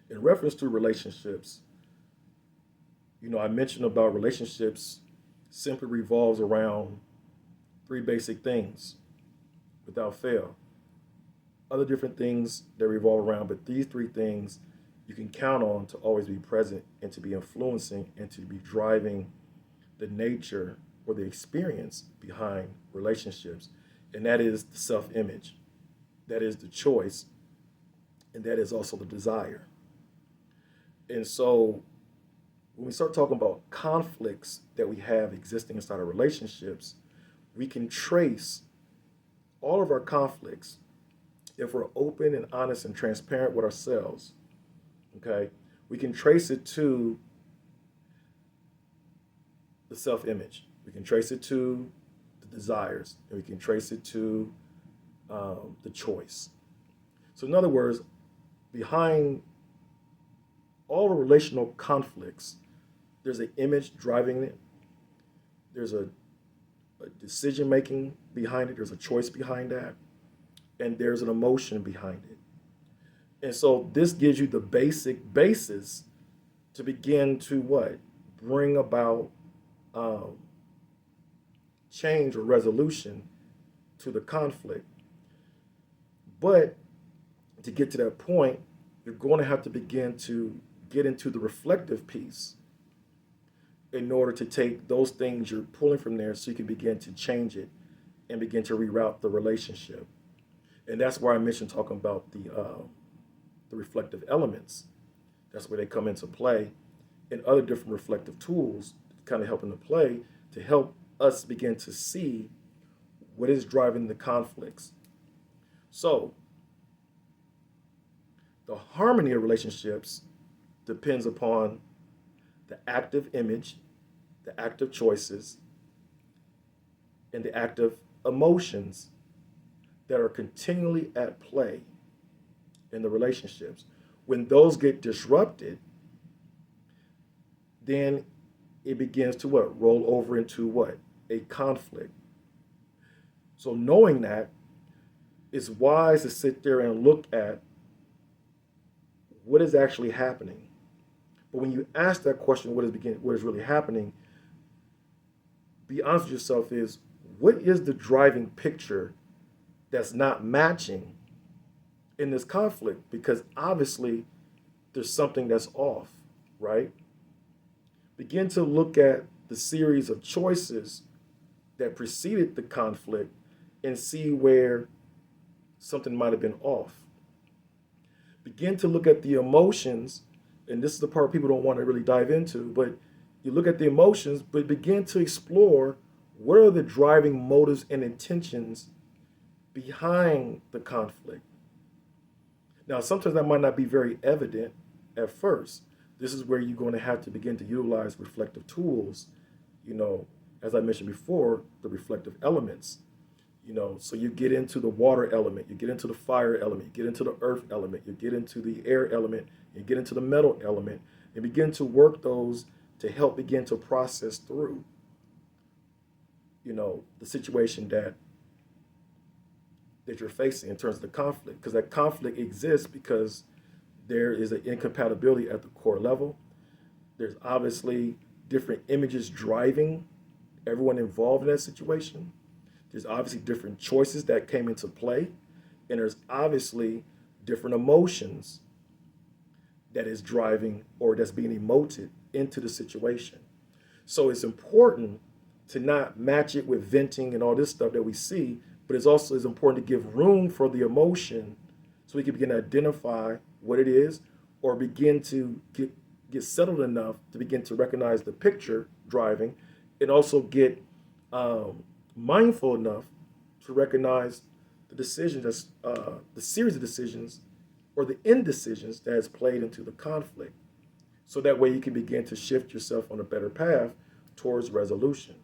In reference to relationships, I mentioned about relationships simply revolves around three basic things without fail. Other different things that revolve around, but these three things you can count on to always be present and to be influencing and to be driving the nature or the experience behind relationships. And that is the self image, that is the choice, and that is also the desire. And so when we start talking about conflicts that we have existing inside of relationships, we can trace all of our conflicts if we're open and honest and transparent with ourselves. Okay, we can trace it to the self image, we can trace it to the desires, and we can trace it to the choice. So, in other words, behind all the relational conflicts, there's an image driving it, there's a decision making behind it, there's a choice behind that, and there's an emotion behind it. And so this gives you the basic basis to begin to what? Bring about um, change or resolution to the conflict. But to get to that point, you're going to have to begin to get into the reflective piece in order to take those things you're pulling from there so you can begin to change it and begin to reroute the relationship. And that's where I mentioned talking about the reflective elements. That's where they come into play, and other different reflective tools kind of help into play to help us begin to see what is driving the conflicts. So the harmony of relationships depends upon the active image, the active choices, and the active emotions that are continually at play in the relationships. When those get disrupted, then it begins to what? Roll over into what? A conflict. So knowing that, it's wise to sit there and look at what is actually happening. But when you ask that question, what is really happening, be honest with yourself is what is the driving picture that's not matching in this conflict? Because obviously there's something that's off, right? Begin to look at the series of choices that preceded the conflict and see where something might have been off. Begin to look at the emotions, and this is the part people don't want to really dive into, but you look at the emotions, but begin to explore what are the driving motives and intentions behind the conflict. Now, sometimes that might not be very evident at first. This is where you're going to have to begin to utilize reflective tools, you know, as I mentioned before, the reflective elements. So you get into the water element, you get into the fire element, you get into the earth element, you get into the air element, you get into the metal element, and begin to work those to help begin to process through, the situation that you're facing in terms of the conflict. Because that conflict exists because there is an incompatibility at the core level. There's obviously different images driving everyone involved in that situation. There's obviously different choices that came into play. And there's obviously different emotions that is driving or that's being emoted into the situation. So it's important to not match it with venting and all this stuff that we see, but it's also is important to give room for the emotion so we can begin to identify what it is or begin to get settled enough to begin to recognize the picture driving and also get mindful enough to recognize the decision that's the series of decisions or the indecisions that has played into the conflict. So that way you can begin to shift yourself on a better path towards resolution.